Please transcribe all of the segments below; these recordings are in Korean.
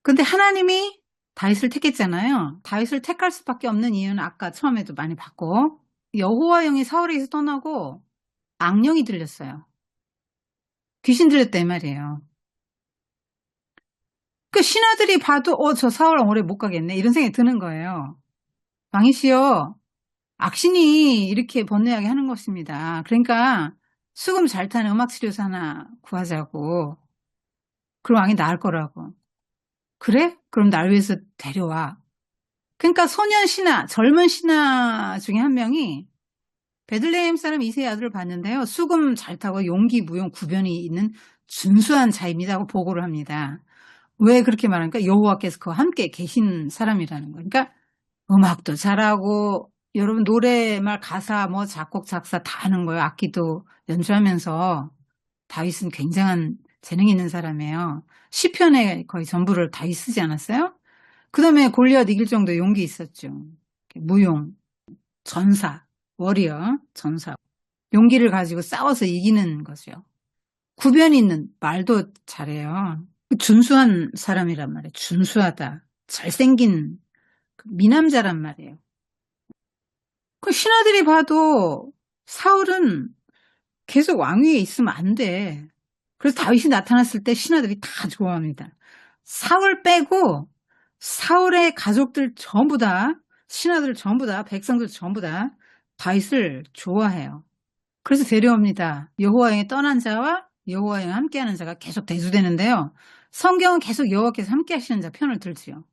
근데 하나님이 다윗을 택했잖아요. 다윗을 택할 수밖에 없는 이유는 아까 처음에도 많이 봤고, 여호와 영이 사울에게서 떠나고 악령이 들렸어요. 귀신 들렸다 이 말이에요. 그 신하들이 봐도 저 사울 오래 못 가겠네 이런 생각이 드는 거예요. 왕이시여, 악신이 이렇게 번뇌하게 하는 것입니다. 그러니까 수금 잘 타는 음악치료사 하나 구하자고. 그럼 왕이 나을 거라고. 그래? 그럼 날 위해서 데려와. 그러니까 소년 신하, 젊은 신하 중에 한 명이 베들레헴 사람 이세의 아들을 봤는데요. 수금 잘 타고 용기, 무용, 구변이 있는 준수한 자입니다 하고 보고를 합니다. 왜 그렇게 말하니까 여호와께서 그와 함께 계신 사람이라는 거예요. 그러니까 음악도 잘하고 여러분 노래말 가사 뭐 작곡 작사 다 하는 거예요. 악기도 연주하면서. 다윗은 굉장한 재능 있는 사람이에요. 시편에 거의 전부를 다윗 쓰지 않았어요? 그 다음에 골리앗 이길 정도의 용기 있었죠. 무용, 전사, 워리어, 전사. 용기를 가지고 싸워서 이기는 거죠. 구변 있는 말도 잘해요. 준수한 사람이란 말이에요. 준수하다. 잘생긴 미남자란 말이에요. 그 신하들이 봐도 사울은 계속 왕위에 있으면 안 돼. 그래서 다윗이 나타났을 때 신하들이 다 좋아합니다. 사울 빼고 사울의 가족들 전부 다, 신하들 전부 다, 백성들 전부 다 다윗을 좋아해요. 그래서 데려옵니다. 여호와의 떠난 자와 여호와의 함께하는 자가 계속 대두되는데요. 성경은 계속 여호와께서 함께하시는 자 편을 들지요.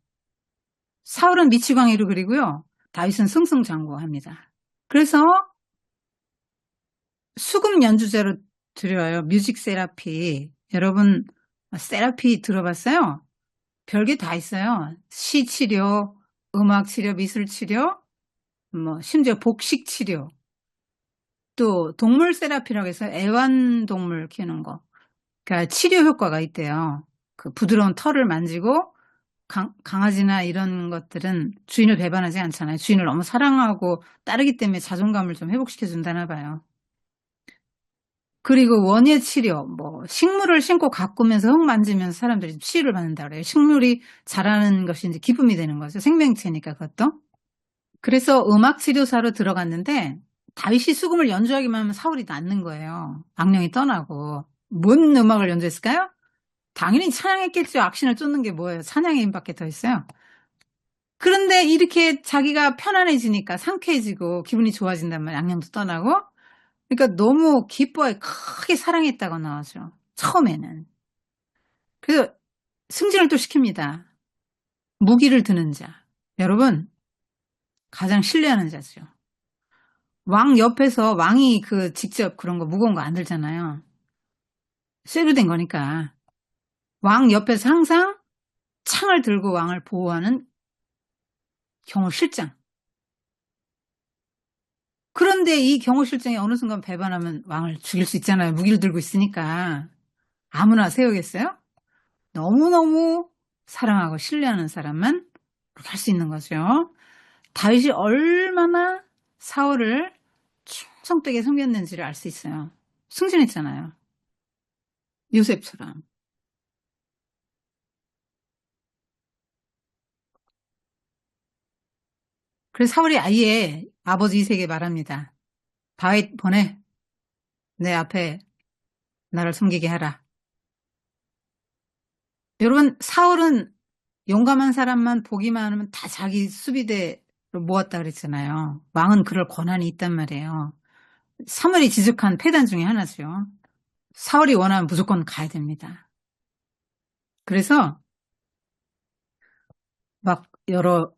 사울은 미치광이로 그리고요. 다윗은 승승장구합니다. 그래서 수금 연주자로 드려요. 뮤직 세라피. 여러분 세라피 들어봤어요? 별게 다 있어요. 시 치료, 음악 치료, 미술 치료, 뭐 심지어 복식 치료. 또 동물 세라피라고 해서 애완동물 키우는 거. 그러니까 치료 효과가 있대요. 그 부드러운 털을 만지고 강아지나 이런 것들은 주인을 배반하지 않잖아요. 주인을 너무 사랑하고 따르기 때문에 자존감을 좀 회복시켜 준다나 봐요. 그리고 원예 치료, 뭐 식물을 심고 가꾸면서 흙 만지면서 사람들이 치유를 받는다 그래요. 식물이 자라는 것이 이제 기쁨이 되는 거죠. 생명체니까 그것도. 그래서 음악 치료사로 들어갔는데 다윗이 수금을 연주하기만 하면 사울이 낫는 거예요. 악령이 떠나고. 뭔 음악을 연주했을까요? 당연히 찬양했겠죠. 악신을 쫓는 게 뭐예요? 찬양의 힘밖에 더 있어요. 그런데 이렇게 자기가 편안해지니까 상쾌해지고 기분이 좋아진단 말이에요. 악령도 떠나고. 그러니까 너무 기뻐해 크게 사랑했다고 나오죠. 처음에는. 그래서 승진을 또 시킵니다. 무기를 드는 자. 여러분 가장 신뢰하는 자죠. 왕 옆에서 왕이 직접 그런 거 무거운 거 안 들잖아요. 쇠로 된 거니까. 왕 옆에서 항상 창을 들고 왕을 보호하는 경호실장. 그런데 이 경호실장이 어느 순간 배반하면 왕을 죽일 수 있잖아요. 무기를 들고 있으니까. 아무나 세우겠어요? 너무너무 사랑하고 신뢰하는 사람만 그렇게 할 수 있는 거죠. 다윗이 얼마나 사울을 충성되게 섬겼는지를 알 수 있어요. 승진했잖아요. 요셉처럼. 그래서 사울이 아예 아버지 이세에게 말합니다. 다윗 보내. 내 앞에 나를 섬기게 하라. 여러분 사울은 용감한 사람만 보기만 하면 다 자기 수비대로 모았다 그랬잖아요. 왕은 그럴 권한이 있단 말이에요. 사무엘이 지적한 패단 중에 하나죠. 사울이 원하면 무조건 가야 됩니다. 그래서 막 여러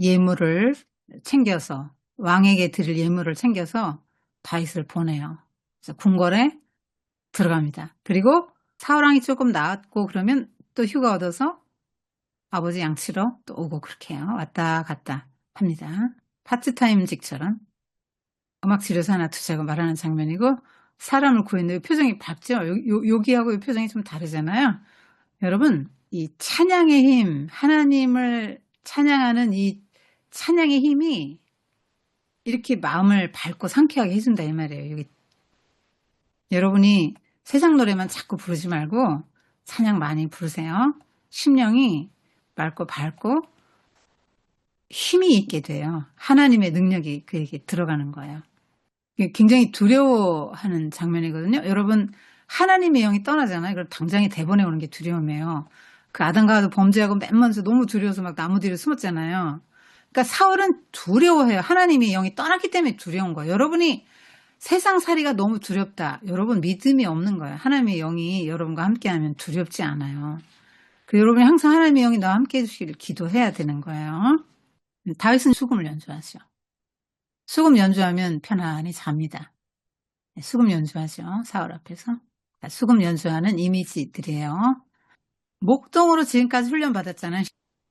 예물을 챙겨서 왕에게 드릴 예물을 챙겨서 다윗을 보내요. 그래서 궁궐에 들어갑니다. 그리고 사울왕이 조금 나았고 그러면 또 휴가 얻어서 아버지 양치러 또 오고 그렇게 해요. 왔다 갔다 합니다. 파트타임직처럼 음악 치료사 하나 두자고 말하는 장면이고 사람을 구했는데 표정이 밝죠. 여기하고 표정이 좀 다르잖아요. 여러분 이 찬양의 힘, 하나님을 찬양하는 이 찬양의 힘이 이렇게 마음을 밝고 상쾌하게 해준다 이 말이에요. 여러분이 세상 노래만 자꾸 부르지 말고 찬양 많이 부르세요. 심령이 맑고 밝고 힘이 있게 돼요. 하나님의 능력이 그에게 들어가는 거예요. 이게 굉장히 두려워하는 장면이거든요. 여러분, 하나님의 영이 떠나잖아요. 그럼 당장에 대본에 오는 게 두려움이에요. 그 아담과 하도 범죄하고 맨 먼저 너무 두려워서 막 나무 뒤로 숨었잖아요. 그러니까 사울은 두려워해요. 하나님의 영이 떠났기 때문에 두려운 거예요. 여러분이 세상살이가 너무 두렵다. 여러분 믿음이 없는 거예요. 하나님의 영이 여러분과 함께하면 두렵지 않아요. 그 여러분이 항상 하나님의 영이 나와 함께해 주시기를 기도해야 되는 거예요. 다윗은 수금을 연주하죠. 수금 연주하면 편안히 잡니다. 수금 연주하죠. 사울 앞에서. 수금 연주하는 이미지들이에요. 목동으로 지금까지 훈련받았잖아요.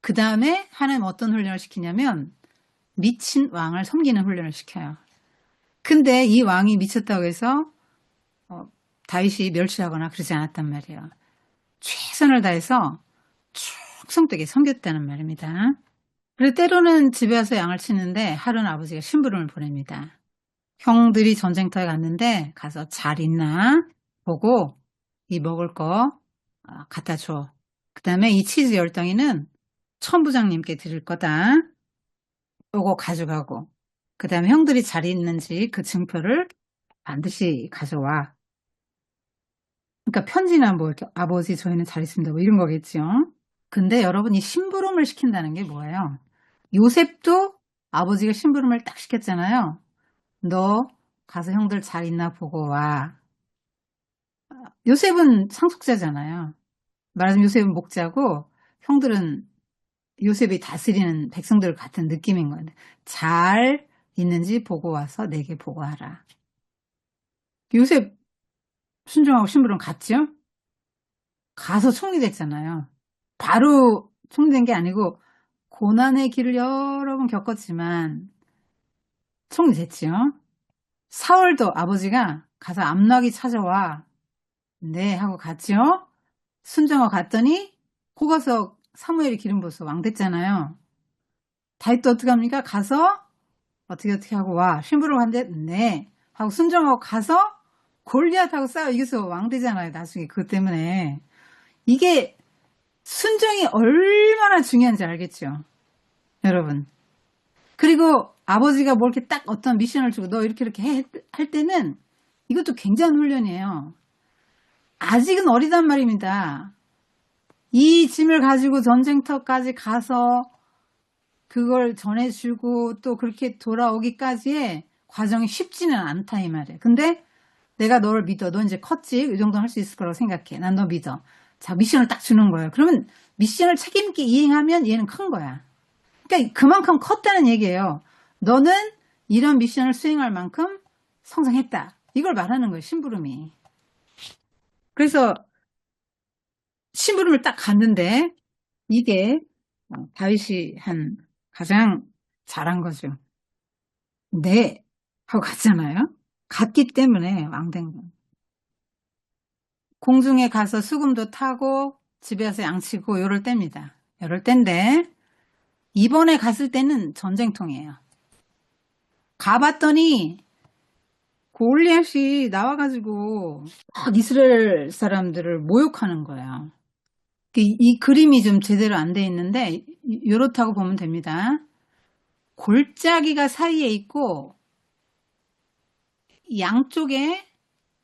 그 다음에 하나님 어떤 훈련을 시키냐면 미친 왕을 섬기는 훈련을 시켜요. 근데 이 왕이 미쳤다고 해서 다윗이 멸시하거나 그러지 않았단 말이에요. 최선을 다해서 충성되게 섬겼다는 말입니다. 그리고 때로는 집에 와서 양을 치는데 하루는 아버지가 심부름을 보냅니다. 형들이 전쟁터에 갔는데 가서 잘 있나 보고 이 먹을 거 갖다 줘. 그 다음에 이 치즈 10덩이는 천부장님께 드릴 거다. 요거 가져가고 그 다음에 형들이 잘 있는지 그 증표를 반드시 가져와. 그러니까 편지나 뭐 이렇게 아버지 저희는 잘 있습니다 뭐 이런 거겠죠. 근데 여러분 이 심부름을 시킨다는 게 뭐예요? 요셉도 아버지가 심부름을 딱 시켰잖아요. 너 가서 형들 잘 있나 보고 와. 요셉은 상속자잖아요. 말하자면 요셉은 목자고 형들은 요셉이 다스리는 백성들 같은 느낌인 거예요. 잘 있는지 보고 와서 내게 보고하라. 요셉 순종하고 심부름 갔죠? 가서 총리 됐잖아요. 바로 총리 된 게 아니고 고난의 길을 여러 번 겪었지만 총리 됐죠. 사울도 아버지가 가서 암나귀 찾아와. 네 하고 갔죠. 순종하고 갔더니 고 가서 사무엘이 기름 부어서 왕 됐잖아요. 다윗도 어떻게 합니까? 가서 어떻게 하고 와. 심부름 한대 네 하고 순종하고 가서 골리앗하고 싸워 이겨서 왕 되잖아요. 나중에 그것 때문에. 이게 순종이 얼마나 중요한지 알겠죠? 여러분. 그리고 아버지가 뭐 이렇게 딱 어떤 미션을 주고 너 이렇게 할 때는 이것도 굉장한 훈련이에요. 아직은 어리단 말입니다. 이 짐을 가지고 전쟁터까지 가서 그걸 전해주고 또 그렇게 돌아오기까지의 과정이 쉽지는 않다 이 말이에요. 근데 내가 너를 믿어. 너 이제 컸지? 이 정도 할 수 있을 거라고 생각해. 난 너 믿어. 자, 미션을 딱 주는 거예요. 그러면 미션을 책임있게 이행하면 얘는 큰 거야. 그러니까 그만큼 컸다는 얘기예요. 너는 이런 미션을 수행할 만큼 성장했다. 이걸 말하는 거예요. 심부름이. 그래서 심부름을 딱 갔는데 이게 다윗이 한 가장 잘한 거죠. 네 하고 갔잖아요. 갔기 때문에 왕된 거예요. 공중에 가서 수금도 타고 집에 와서 양치고 요럴 때입니다. 요럴 때인데 이번에 갔을 때는 전쟁통이에요. 가봤더니 골리앗이 나와가지고 막 이스라엘 사람들을 모욕하는 거예요. 이 그림이 좀 제대로 안 돼 있는데 요렇다고 보면 됩니다. 골짜기가 사이에 있고 양쪽에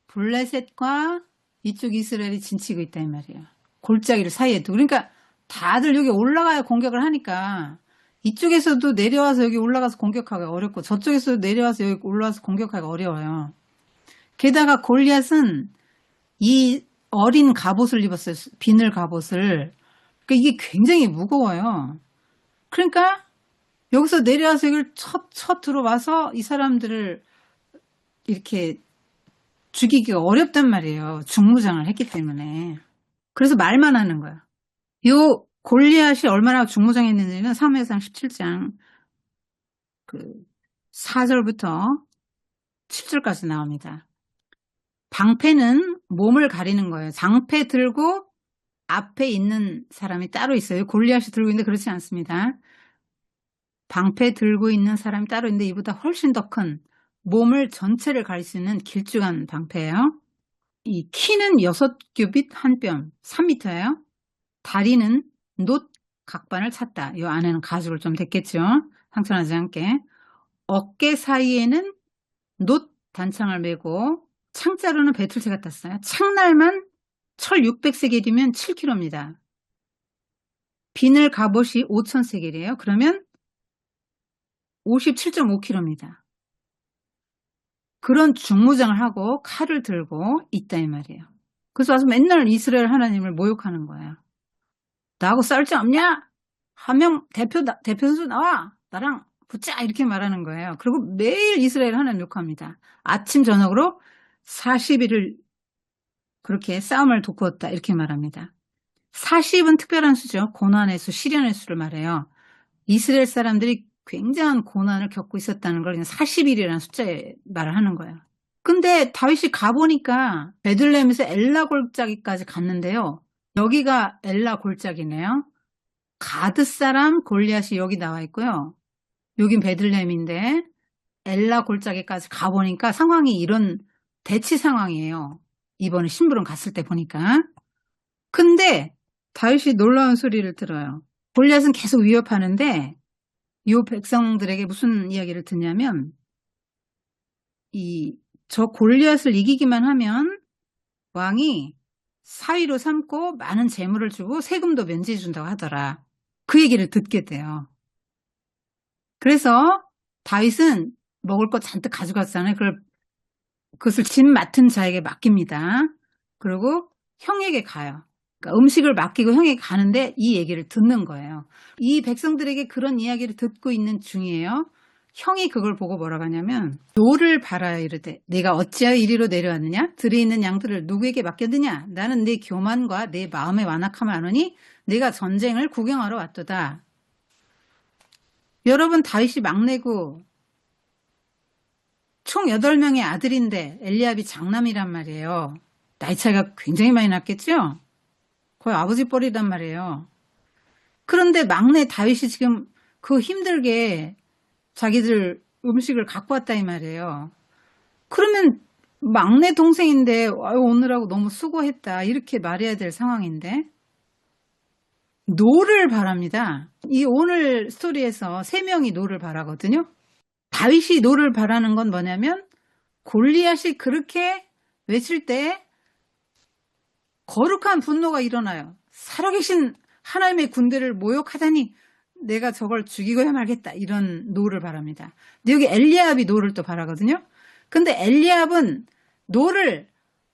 블레셋과 이쪽 이스라엘이 진치고 있다 이 말이에요. 골짜기를 사이에 두고. 그러니까 다들 여기 올라가야 공격을 하니까 이쪽에서도 내려와서 여기 올라가서 공격하기가 어렵고 저쪽에서도 내려와서 여기 올라와서 공격하기가 어려워요. 게다가 골리앗은 이 어린 갑옷을 입었어요. 비늘 갑옷을. 그러니까 이게 굉장히 무거워요. 그러니까 여기서 내려와서 여기를 첫 들어와서 이 사람들을 이렇게 죽이기가 어렵단 말이에요. 중무장을 했기 때문에. 그래서 말만 하는 거야. 요 골리앗이 얼마나 중무장했는지는 사무엘상 17장 그 4절부터 7절까지 나옵니다. 방패는 몸을 가리는 거예요. 장패 들고 앞에 있는 사람이 따로 있어요. 골리앗이 들고 있는데 그렇지 않습니다. 방패 들고 있는 사람이 따로 있는데 이보다 훨씬 더 큰 몸을 전체를 가릴 수 있는 길쭉한 방패예요. 이 키는 6규빗 1뼘 3m예요. 다리는 놋 각반을 찼다. 이 안에는 가죽을 좀 댔겠죠. 상처나지 않게. 어깨 사이에는 놋 단창을 메고 창자로는 배틀채가 땄어요. 창날만 철 600세겔이면 7kg입니다. 비늘 갑옷이 5000세겔이에요. 그러면 57.5kg입니다. 그런 중무장을 하고 칼을 들고 있다 이 말이에요. 그래서 와서 맨날 이스라엘 하나님을 모욕하는 거예요. 나하고 싸울 줄 없냐? 한 명 대표 선수 나와! 나랑 붙자! 이렇게 말하는 거예요. 그리고 매일 이스라엘 하나님 욕합니다. 아침 저녁으로 40일을 그렇게 싸움을 돋구었다 이렇게 말합니다. 40은 특별한 수죠. 고난의 수, 시련의 수를 말해요. 이스라엘 사람들이 굉장한 고난을 겪고 있었다는 걸 그냥 40일이라는 숫자에 말을 하는 거예요. 근데 다윗이 가보니까 베들레헴에서 엘라 골짜기까지 갔는데요. 여기가 엘라 골짜기네요. 가드 사람 골리앗이 여기 나와 있고요. 여긴 베들레헴인데 엘라 골짜기까지 가보니까 상황이 이런 대치 상황이에요. 이번에 심부름 갔을 때 보니까. 근데 다윗이 놀라운 소리를 들어요. 골리앗은 계속 위협하는데 이 백성들에게 무슨 이야기를 듣냐면 저 골리앗을 이기기만 하면 왕이 사위로 삼고 많은 재물을 주고 세금도 면제해 준다고 하더라. 그 얘기를 듣게 돼요. 그래서 다윗은 먹을 거 잔뜩 가져갔잖아요. 그것을 집 맡은 자에게 맡깁니다. 그리고 형에게 가요. 그러니까 음식을 맡기고 형에게 가는데 이 얘기를 듣는 거예요. 이 백성들에게 그런 이야기를 듣고 있는 중이에요. 형이 그걸 보고 뭐라고 하냐면 노를 바라여 이르되 내가 어찌하여 이리로 내려왔느냐? 들에 있는 양들을 누구에게 맡겼느냐? 나는 네 교만과 내 마음의 완악함을 아노니 내가 전쟁을 구경하러 왔도다. 여러분 다윗이 막내고 총 8명의 아들인데 엘리압이 장남이란 말이에요. 나이 차이가 굉장히 많이 났겠죠? 거의 아버지 뻘이란 말이에요. 그런데 막내 다윗이 지금 그 힘들게 자기들 음식을 갖고 왔다 이 말이에요. 그러면 막내 동생인데 아유, 오느라고 너무 수고했다 이렇게 말해야 될 상황인데 노를 바랍니다. 이 오늘 스토리에서 3명이 노를 바라거든요. 다윗이 노를 바라는 건 뭐냐면 골리앗이 그렇게 외칠 때 거룩한 분노가 일어나요. 살아계신 하나님의 군대를 모욕하다니 내가 저걸 죽이고야 말겠다 이런 노를 바랍니다. 근데 여기 엘리압이 노를 또 바라거든요. 근데 엘리압은 노를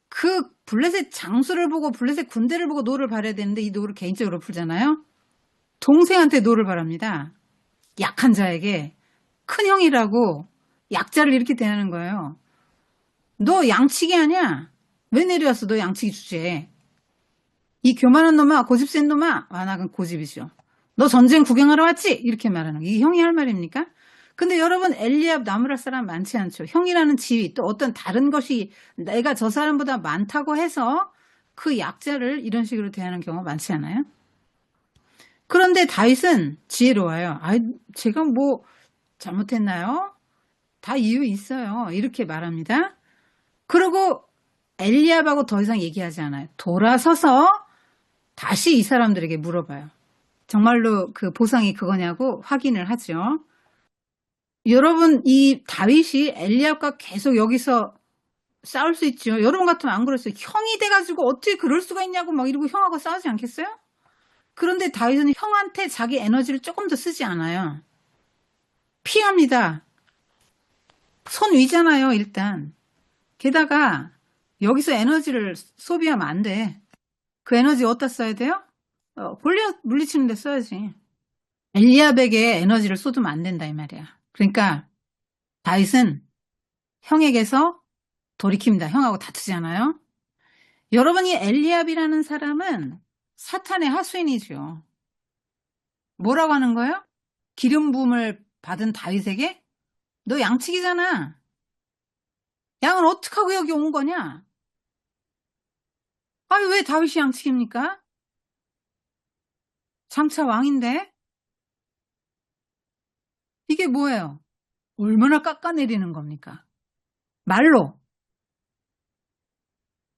그 블레셋 장수를 보고 블레셋 군대를 보고 노를 바라야 되는데 이 노를 개인적으로 풀잖아요. 동생한테 노를 바랍니다. 약한 자에게 큰 형이라고 약자를 이렇게 대하는 거예요. 너 양치기 하냐? 왜 내려왔어? 너 양치기 주제에. 이 교만한 놈아, 고집 센 놈아. 완악은 고집이죠. 너 전쟁 구경하러 왔지? 이렇게 말하는 거. 이게 형이 할 말입니까? 근데 여러분 엘리압 나무랄 사람 많지 않죠. 형이라는 지위 또 어떤 다른 것이 내가 저 사람보다 많다고 해서 그 약자를 이런 식으로 대하는 경우가 많지 않아요? 그런데 다윗은 지혜로워요. 아, 제가 뭐 잘못했나요? 다 이유 있어요. 이렇게 말합니다. 그리고 엘리압하고 더 이상 얘기하지 않아요. 돌아서서 다시 이 사람들에게 물어봐요. 정말로 그 보상이 그거냐고 확인을 하죠. 여러분 이 다윗이 엘리압과 계속 여기서 싸울 수 있죠. 여러분 같으면 안 그랬어요. 형이 돼가지고 어떻게 그럴 수가 있냐고 막 이러고 형하고 싸우지 않겠어요? 그런데 다윗은 형한테 자기 에너지를 조금 더 쓰지 않아요. 피합니다. 손 위잖아요 일단. 게다가 여기서 에너지를 소비하면 안 돼. 그 에너지 어디다 써야 돼요? 골리앗 물리치는 데 써야지. 엘리압에게 에너지를 쏟으면 안 된다 이 말이야. 그러니까 다윗은 형에게서 돌이킵니다. 형하고 다투잖아요. 여러분이 엘리압이라는 사람은 사탄의 하수인이죠. 뭐라고 하는 거예요? 기름 부음을 받은 다윗에게 너 양치기잖아. 양은 어떻게 하고 여기 온 거냐? 아니 왜 다윗이 양치기입니까? 장차 왕인데? 이게 뭐예요? 얼마나 깎아내리는 겁니까? 말로.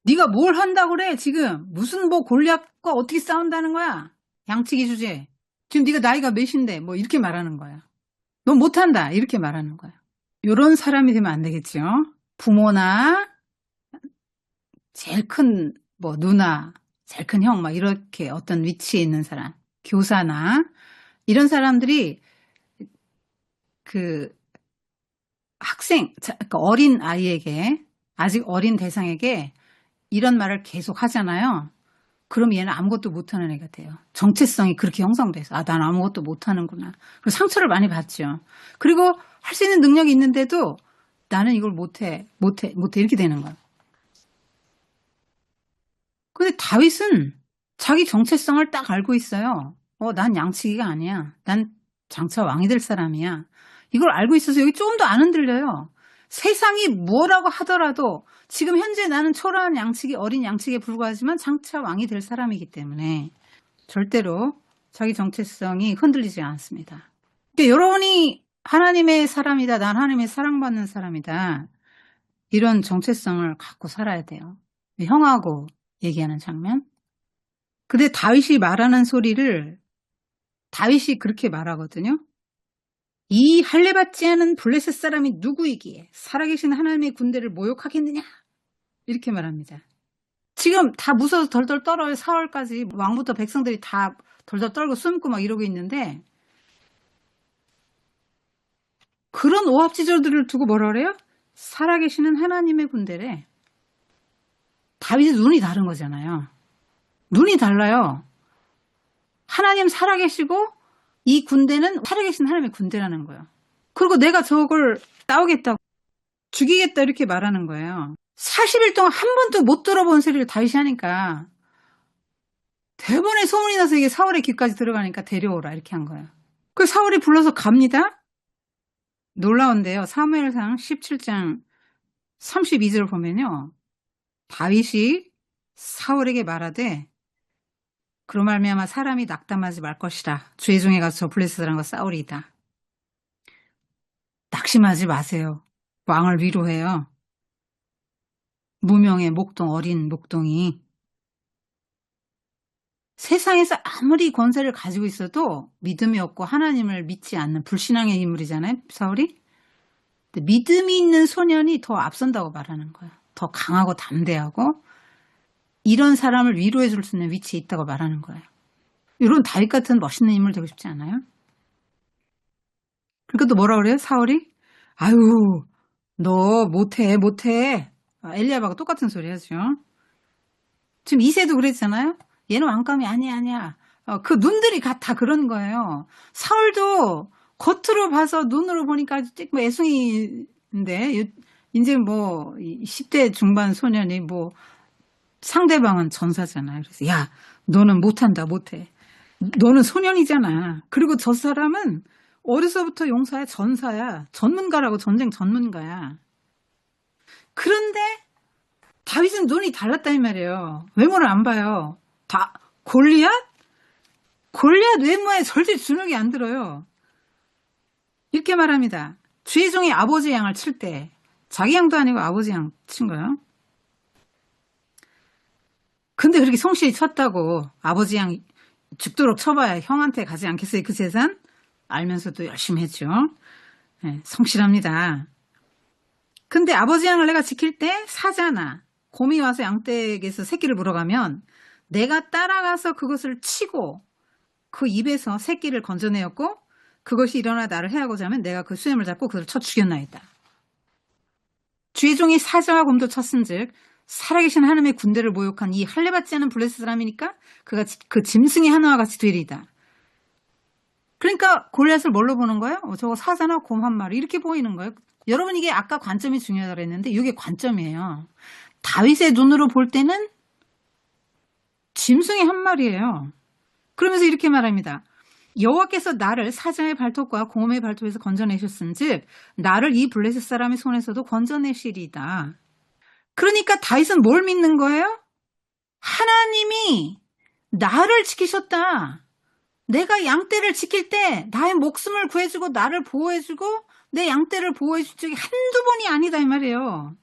네가 뭘 한다고 그래 지금. 무슨 뭐 골리앗과 어떻게 싸운다는 거야. 양치기 주제. 지금 네가 나이가 몇인데 뭐 이렇게 말하는 거야. 넌 못한다 이렇게 말하는 거야. 요런 사람이 되면 안 되겠죠. 부모나 제일 큰 뭐 누나, 제일 큰 형 막 이렇게 어떤 위치에 있는 사람, 교사나 이런 사람들이 그 학생, 그러니까 어린 아이에게, 아직 어린 대상에게 이런 말을 계속 하잖아요. 그럼 얘는 아무것도 못하는 애가 돼요. 정체성이 그렇게 형성돼서 난 아무것도 못하는구나. 그리고 상처를 많이 받죠. 그리고 할 수 있는 능력이 있는데도 나는 이걸 못해 이렇게 되는 거예요. 근데 다윗은 자기 정체성을 딱 알고 있어요. 난 양치기가 아니야. 난 장차 왕이 될 사람이야. 이걸 알고 있어서 여기 조금 더 안 흔들려요. 세상이 뭐라고 하더라도 지금 현재 나는 초라한 양치기, 어린 양치기에 불과하지만 장차 왕이 될 사람이기 때문에 절대로 자기 정체성이 흔들리지 않습니다. 그러니까 여러분이 하나님의 사람이다. 난 하나님의 사랑받는 사람이다. 이런 정체성을 갖고 살아야 돼요. 형하고 얘기하는 장면. 근데 다윗이 말하는 소리를 다윗이 그렇게 말하거든요. 이 할례받지 않은 블레셋 사람이 누구이기에 살아계신 하나님의 군대를 모욕하겠느냐 이렇게 말합니다. 지금 다 무서워서 덜덜 떨어요. 4월까지 왕부터 백성들이 다 덜덜 떨고 숨고 막 이러고 있는데 그런 오합지졸들을 두고 뭐라 그래요? 살아계시는 하나님의 군대래. 다윗의 눈이 다른 거잖아요. 눈이 달라요. 하나님 살아계시고 이 군대는 살아계신 하나님의 군대라는 거예요. 그리고 내가 저걸 싸우겠다고 죽이겠다 이렇게 말하는 거예요. 40일 동안 한 번도 못 들어본 소리를 다윗이 하니까 대번에 소문이 나서 이게 사울의 귀까지 들어가니까 데려오라 이렇게 한 거예요. 그 사울이 불러서 갑니다. 놀라운데요. 사무엘상 17장 32절 보면요. 다윗이 사울에게 말하되 그로 말미암아 사람이 낙담하지 말 것이라. 주의 종에 가서 저 블레셋 사람과 싸우리이다. 낙심하지 마세요. 왕을 위로해요. 무명의 목동, 어린 목동이 세상에서 아무리 권세를 가지고 있어도 믿음이 없고 하나님을 믿지 않는 불신앙의 인물이잖아요. 사울이. 근데 믿음이 있는 소년이 더 앞선다고 말하는 거예요. 더 강하고 담대하고 이런 사람을 위로해 줄 수 있는 위치에 있다고 말하는 거예요. 이런 다윗 같은 멋있는 인물 되고 싶지 않아요? 그러니까 또 뭐라 그래요? 사울이? 아유, 너 못해. 엘리야바가 똑같은 소리 하죠. 지금 이세도 그랬잖아요. 얘는 왕감이 아니야. 그 눈들이 다 그런 거예요. 사울도 겉으로 봐서 눈으로 보니까 아주 뭐 애송이인데 이제 뭐 10대 중반 소년이 뭐 상대방은 전사잖아요. 그래서 야 너는 못한다 못해. 너는 소년이잖아. 그리고 저 사람은 어려서부터 용사야 전사야. 전문가라고 전쟁 전문가야. 그런데 다윗은 눈이 달랐단 말이에요. 외모를 안 봐요. 다 골리앗? 골리앗 외모에 절대 주눅이 안 들어요. 이렇게 말합니다. 주의 종이 아버지 양을 칠 때 자기 양도 아니고 아버지 양 친 거예요. 근데 그렇게 성실히 쳤다고 아버지 양 죽도록 쳐봐야 형한테 가지 않겠어요? 그 재산? 알면서도 열심히 했죠. 네, 성실합니다. 근데 아버지 양을 내가 지킬 때 사자나 곰이 와서 양떼에게서 새끼를 물어가면 내가 따라가서 그것을 치고 그 입에서 새끼를 건져내었고 그것이 일어나 나를 해하고자 하면 내가 그 수염을 잡고 그를 쳐 죽였나이다. 주의 종이 사자와 곰도 쳤은즉 살아계신 하나님의 군대를 모욕한 이 할례받지 않은 블레셋 사람이니까 그가 그 짐승의 하나와 같이 되리이다. 그러니까 골리앗을 뭘로 보는 거예요? 저거 사자나 곰 한 마리 이렇게 보이는 거예요. 여러분 이게 아까 관점이 중요하다고 했는데 이게 관점이에요. 다윗의 눈으로 볼 때는 짐승의 한 마리예요. 그러면서 이렇게 말합니다. 여호와께서 나를 사자의 발톱과 곰의 발톱에서 건져내셨은즉 나를 이 블레셋 사람의 손에서도 건져내시리이다. 그러니까 다윗은 뭘 믿는 거예요? 하나님이 나를 지키셨다. 내가 양떼를 지킬 때 나의 목숨을 구해주고 나를 보호해주고 내 양떼를 보호해준 적이 한두 번이 아니다 이 말이에요.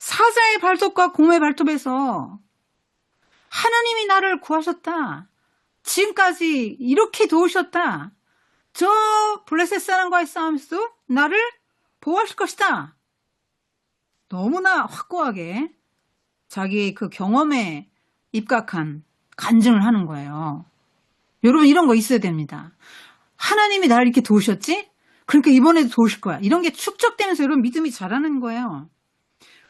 사자의 발톱과 곰의 발톱에서 하나님이 나를 구하셨다. 지금까지 이렇게 도우셨다. 저 블레셋 사람과의 싸움에서도 나를 보호하실 것이다. 너무나 확고하게 자기의 그 경험에 입각한 간증을 하는 거예요. 여러분 이런 거 있어야 됩니다. 하나님이 나를 이렇게 도우셨지? 그러니까 이번에도 도우실 거야. 이런 게 축적되면서 여러분 믿음이 자라는 거예요.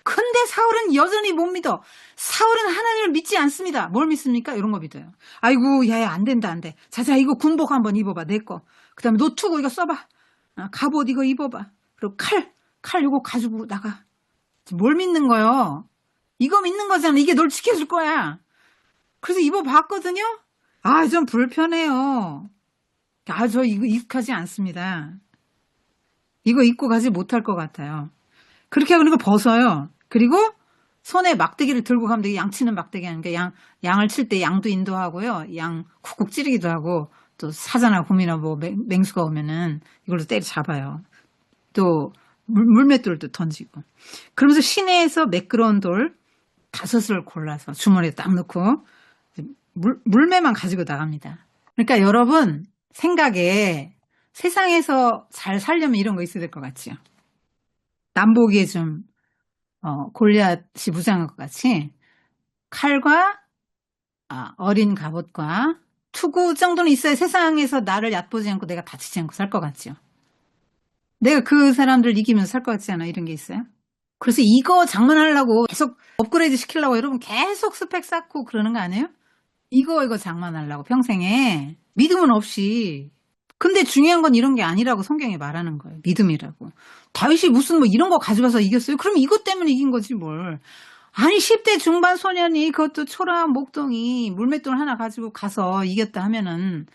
근데 사울은 여전히 못 믿어. 사울은 하나님을 믿지 않습니다. 뭘 믿습니까? 이런 거 믿어요. 아이고 야야 안 된다 안 돼. 자자 이거 군복 한번 입어봐 내 거. 그 다음에 노트고 이거 써봐. 갑옷 이거 입어봐. 그리고 칼 이거 가지고 나가. 뭘 믿는 거요? 이거 믿는 거잖아. 이게 널 지켜줄 거야. 그래서 입어봤거든요. 좀 불편해요. 저 이거 익숙하지 않습니다. 이거 입고 가지 못할 것 같아요. 그렇게 하고 이거 벗어요. 그리고 손에 막대기를 들고 가면 되게 양치는 막대기 하니까 양을 칠 때 양도 인도하고요. 양 쿡쿡 찌르기도 하고 또 사자나 곰이나 뭐 맹수가 오면은 이걸로 때려 잡아요. 또 물맷돌도 던지고. 그러면서 시내에서 매끄러운 돌 5을 골라서 주머니에 딱 넣고 물매만 가지고 나갑니다. 그러니까 여러분 생각에 세상에서 잘 살려면 이런 거 있어야 될 것 같지요. 남보기에 좀 골리앗이 무장한 것 같이 칼과 어린 갑옷과 투구 정도는 있어야 세상에서 나를 얕보지 않고 내가 다치지 않고 살 것 같죠. 내가 그 사람들 이기면서 살 것 같지 않아? 이런 게 있어요. 그래서 이거 장만하려고 계속 업그레이드 시키려고 여러분 계속 스펙 쌓고 그러는 거 아니에요? 이거 장만하려고 평생에 믿음은 없이. 근데 중요한 건 이런 게 아니라고 성경에 말하는 거예요. 믿음이라고. 다윗이 무슨 뭐 이런 거 가져가서 이겼어요? 그럼 이것 때문에 이긴 거지 뭘. 아니 10대 중반 소년이 그것도 초라한 목동이 물맷돌 하나 가지고 가서 이겼다 하면은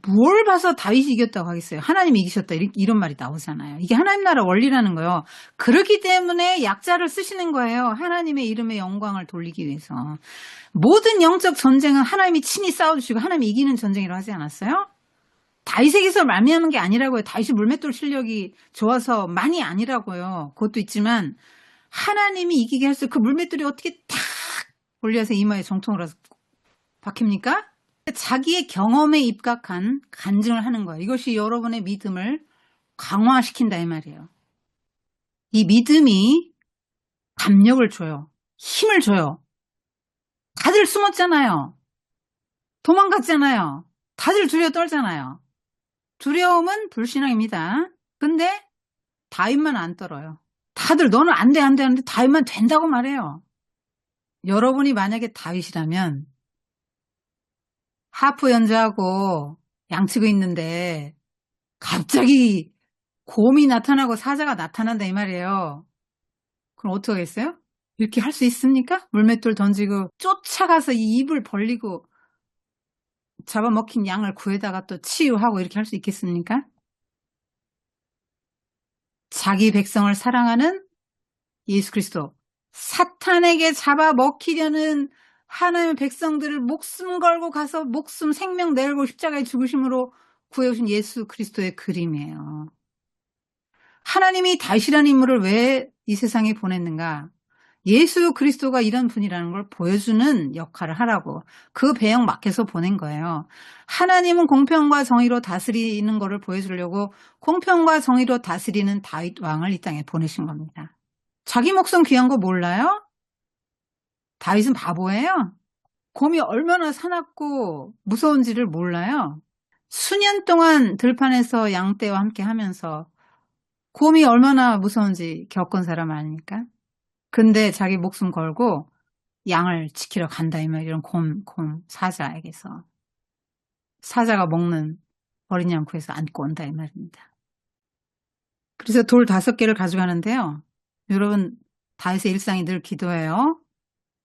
뭘 봐서 다윗이 이겼다고 하겠어요. 하나님이 이기셨다 이런 말이 나오잖아요. 이게 하나님 나라 원리라는 거예요. 그렇기 때문에 약자를 쓰시는 거예요. 하나님의 이름의 영광을 돌리기 위해서. 모든 영적 전쟁은 하나님이 친히 싸워주시고 하나님이 이기는 전쟁이라고 하지 않았어요? 다윗에게서 말미암은 게 아니라고요. 다윗이 물맷돌 실력이 좋아서 많이 아니라고요. 그것도 있지만 하나님이 이기게 할수 그 물맷돌이 어떻게 탁 골리앗의 이마에 정통을 해서 박힙니까? 자기의 경험에 입각한 간증을 하는 거예요. 이것이 여러분의 믿음을 강화시킨다 이 말이에요. 이 믿음이 담력을 줘요. 힘을 줘요. 다들 숨었잖아요. 도망갔잖아요. 다들 두려워 떨잖아요. 두려움은 불신앙입니다. 근데 다윗만 안 떨어요. 다들 너는 안 돼, 안 돼 하는데 다윗만 된다고 말해요. 여러분이 만약에 다윗이라면 하프 연주하고 양치고 있는데 갑자기 곰이 나타나고 사자가 나타난다 이 말이에요. 그럼 어떻게 하겠어요? 이렇게 할 수 있습니까? 물맷돌 던지고 쫓아가서 이 입을 벌리고 잡아먹힌 양을 구해다가 또 치유하고 이렇게 할 수 있겠습니까? 자기 백성을 사랑하는 예수 그리스도, 사탄에게 잡아먹히려는 하나님의 백성들을 목숨 걸고 가서 목숨 생명 내걸고 십자가에 죽으심으로 구해오신 예수 그리스도의 그림이에요. 하나님이 다윗이라는 인물을 왜 이 세상에 보냈는가? 예수 그리스도가 이런 분이라는 걸 보여주는 역할을 하라고 그 배역 맡겨서 보낸 거예요. 하나님은 공평과 정의로 다스리는 것을 보여주려고 공평과 정의로 다스리는 다윗 왕을 이 땅에 보내신 겁니다. 자기 목숨 귀한 거 몰라요? 다윗은 바보예요? 곰이 얼마나 사납고 무서운지를 몰라요? 수년 동안 들판에서 양떼와 함께 하면서 곰이 얼마나 무서운지 겪은 사람 아닙니까? 근데 자기 목숨 걸고 양을 지키러 간다 이 말 이런 곰 사자에게서 사자가 먹는 어린 양 구해서 안고 온다 이 말입니다. 그래서 돌 5개를 가져가는데요. 여러분 다윗의 일상이 늘 기도예요.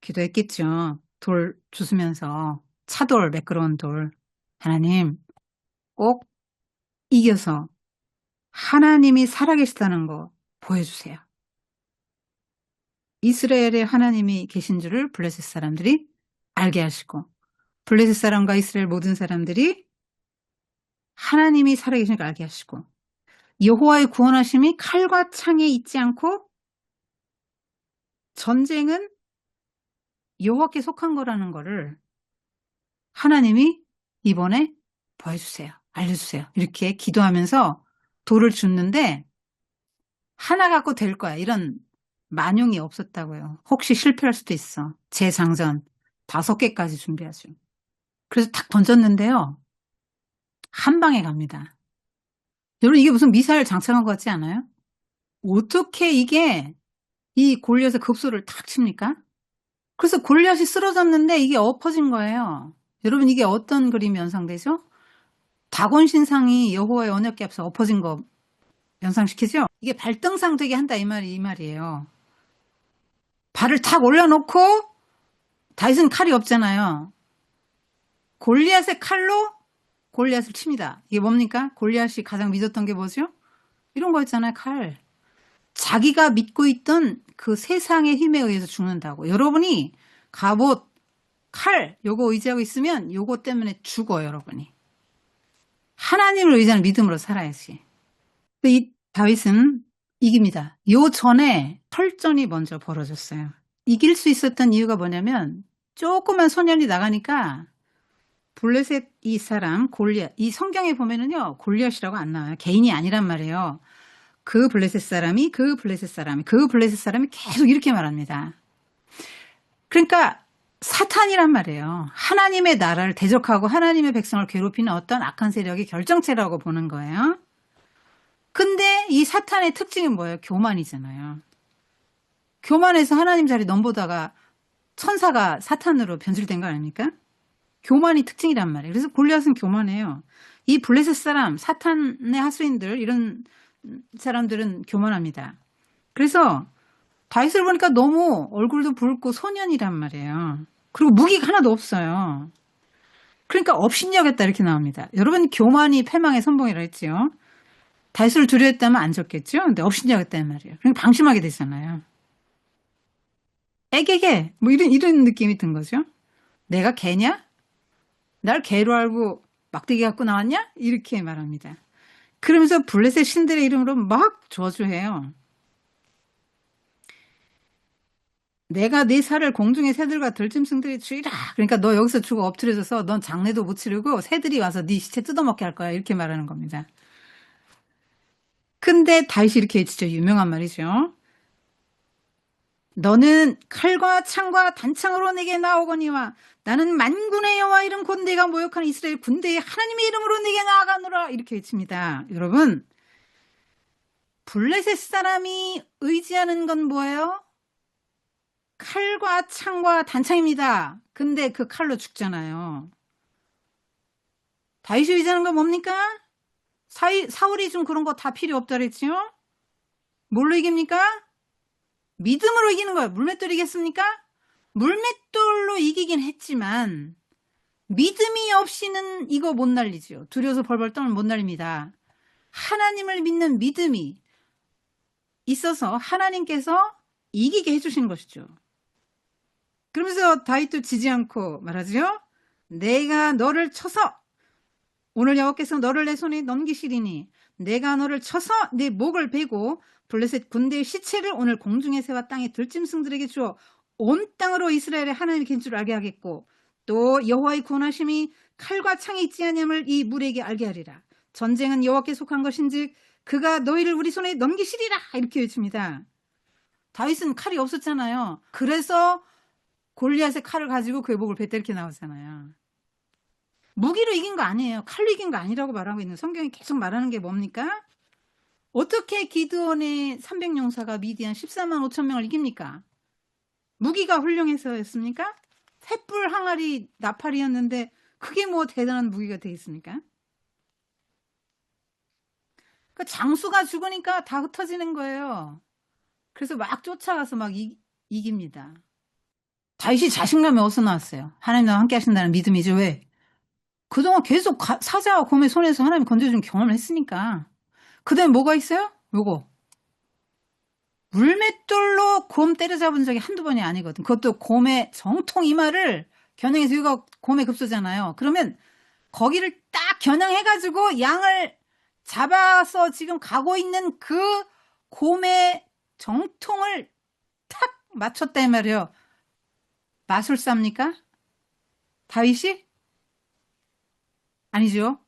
기도했겠죠. 돌 주스면서 차돌 매끄러운 돌 하나님 꼭 이겨서 하나님이 살아계시다는 거 보여주세요. 이스라엘에 하나님이 계신 줄을 블레셋 사람들이 알게 하시고 블레셋 사람과 이스라엘 모든 사람들이 하나님이 살아계신 걸 알게 하시고 여호와의 구원하심이 칼과 창에 있지 않고 전쟁은 여호와께 속한 거라는 거를 하나님이 이번에 보여주세요. 알려주세요. 이렇게 기도하면서 돌을 줬는데 하나 갖고 될 거야. 이런 만용이 없었다고요. 혹시 실패할 수도 있어. 재장전 5개까지 준비하죠. 그래서 탁 던졌는데요. 한 방에 갑니다. 여러분 이게 무슨 미사일 장착한 것 같지 않아요? 어떻게 이게 이 골리앗의 급소를 탁 칩니까? 그래서 골리앗이 쓰러졌는데 이게 엎어진 거예요. 여러분 이게 어떤 그림이 연상되죠? 다곤 신상이 여호와의 언약궤 앞에서 엎어진 거 연상시키죠? 이게 발등상 되게 한다 이 말이에요. 발을 탁 올려놓고 다윗은 칼이 없잖아요. 골리앗의 칼로 골리앗을 칩니다. 이게 뭡니까? 골리앗이 가장 믿었던 게 뭐죠? 이런 거였잖아요. 칼. 자기가 믿고 있던 그 세상의 힘에 의해서 죽는다고. 여러분이 갑옷, 칼 요거 의지하고 있으면 요거 때문에 죽어요. 여러분이. 하나님을 의지하는 믿음으로 살아야지. 이 다윗은 이깁니다. 요 전에 설전이 먼저 벌어졌어요. 이길 수 있었던 이유가 뭐냐면 조그만 소년이 나가니까 블레셋 이 사람 골리앗, 이 성경에 보면은요 골리앗이라고 안 나와요. 개인이 아니란 말이에요. 그 블레셋 사람이 그 블레셋 사람이 그 블레셋 사람이 계속 이렇게 말합니다. 그러니까 사탄이란 말이에요. 하나님의 나라를 대적하고 하나님의 백성을 괴롭히는 어떤 악한 세력이 결정체라고 보는 거예요. 근데 이 사탄의 특징이 뭐예요? 교만이잖아요. 교만해서 하나님 자리 넘보다가 천사가 사탄으로 변질된 거 아닙니까? 교만이 특징이란 말이에요. 그래서 골리앗은 교만해요. 이 블레셋 사람, 사탄의 하수인들 이런 사람들은 교만합니다. 그래서 다윗을 보니까 너무 얼굴도 붉고 소년이란 말이에요. 그리고 무기가 하나도 없어요. 그러니까 업신여겼다 이렇게 나옵니다. 여러분 교만이 패망의 선봉이라 했지요. 다윗을 두려워했다면 안 졌겠죠. 근데 업신여겼다는 말이에요. 그러니까 방심하게 되잖아요. 애게게 뭐 이런 느낌이 든 거죠. 내가 개냐? 날 개로 알고 막대기 갖고 나왔냐? 이렇게 말합니다. 그러면서 블레셋 신들의 이름으로 막 저주해요. 내가 네 살을 공중의 새들과 들짐승들이 주리라. 그러니까 너 여기서 죽어 엎드려져서 넌 장례도 못 치르고 새들이 와서 네 시체 뜯어먹게 할 거야. 이렇게 말하는 겁니다. 근데 다윗이 이렇게 외치죠. 유명한 말이죠. 너는 칼과 창과 단창으로 내게 나오거니와 나는 만군의 여호와 이름 곧 내가 모욕하는 이스라엘 군대의 하나님의 이름으로 내게 나아가노라. 이렇게 외칩니다. 여러분 블레셋 사람이 의지하는 건 뭐예요? 칼과 창과 단창입니다. 근데 그 칼로 죽잖아요. 다윗이 의지하는 건 뭡니까? 사울이 좀 그런 거 다 필요 없다 그랬지요? 뭘로 이깁니까? 믿음으로 이기는 거예요. 물맷돌 이겼습니까? 물맷돌로 이기긴 했지만 믿음이 없이는 이거 못 날리죠. 두려워서 벌벌 떨면 못 날립니다. 하나님을 믿는 믿음이 있어서 하나님께서 이기게 해주신 것이죠. 그러면서 다윗도 지지 않고 말하죠. 내가 너를 쳐서 오늘 여호와께서 너를 내 손에 넘기시리니 내가 너를 쳐서 내 목을 베고 블레셋 군대의 시체를 오늘 공중의 새와 땅의 들짐승들에게 주어 온 땅으로 이스라엘의 하나님의 긴 줄 알게 하겠고 또 여호와의 구원하심이 칼과 창이 있지 아니함을 이 무리에게 알게 하리라. 전쟁은 여호와께 속한 것인즉 그가 너희를 우리 손에 넘기시리라. 이렇게 외칩니다. 다윗은 칼이 없었잖아요. 그래서 골리앗의 칼을 가지고 그의 목을 뱉다 이렇게 나오잖아요. 무기로 이긴 거 아니에요. 칼로 이긴 거 아니라고 말하고 있는 성경이 계속 말하는 게 뭡니까? 어떻게 기드온의 300용사가 미디안 14만 5천 명을 이깁니까? 무기가 훌륭해서였습니까? 횃불 항아리 나팔이었는데 그게 뭐 대단한 무기가 되겠습니까? 그 장수가 죽으니까 다 흩어지는 거예요. 그래서 막 쫓아가서 막 이깁니다. 다윗이 자신감이 어디서 나왔어요? 하나님 나와 함께 하신다는 믿음이죠. 왜? 그동안 계속 사자와 곰의 손에서 하나님 건져준 경험을 했으니까. 그 다음에 뭐가 있어요? 요거. 물맷돌로 곰 때려잡은 적이 한두 번이 아니거든. 그것도 곰의 정통 이마를 겨냥해서 이거 곰의 급소잖아요. 그러면 거기를 딱 겨냥해가지고 양을 잡아서 지금 가고 있는 그 곰의 정통을 탁 맞췄다 이 말이에요. 마술사입니까? 다윗이? 아니죠.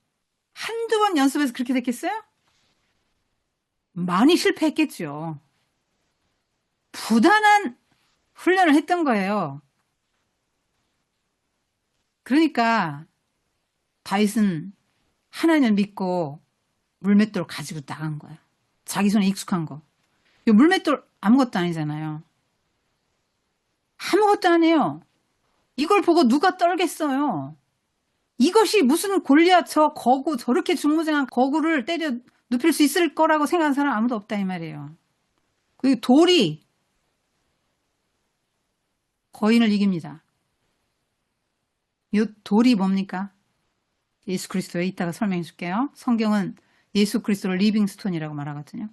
한두 번 연습해서 그렇게 됐겠어요? 많이 실패했겠죠. 부단한 훈련을 했던 거예요. 그러니까 다윗은 하나님을 믿고 물맷돌 가지고 나간 거야. 자기 손에 익숙한 거. 이 물맷돌 아무것도 아니잖아요. 아무것도 아니에요. 이걸 보고 누가 떨겠어요. 이것이 무슨 골리앗 저 거구 저렇게 중무장한 거구를 때려 눕힐 수 있을 거라고 생각하는 사람 아무도 없다 이 말이에요. 그리고 돌이 거인을 이깁니다. 이 돌이 뭡니까? 예수 그리스도에 이따가 설명해 줄게요. 성경은 예수 그리스도를 리빙스톤이라고 말하거든요.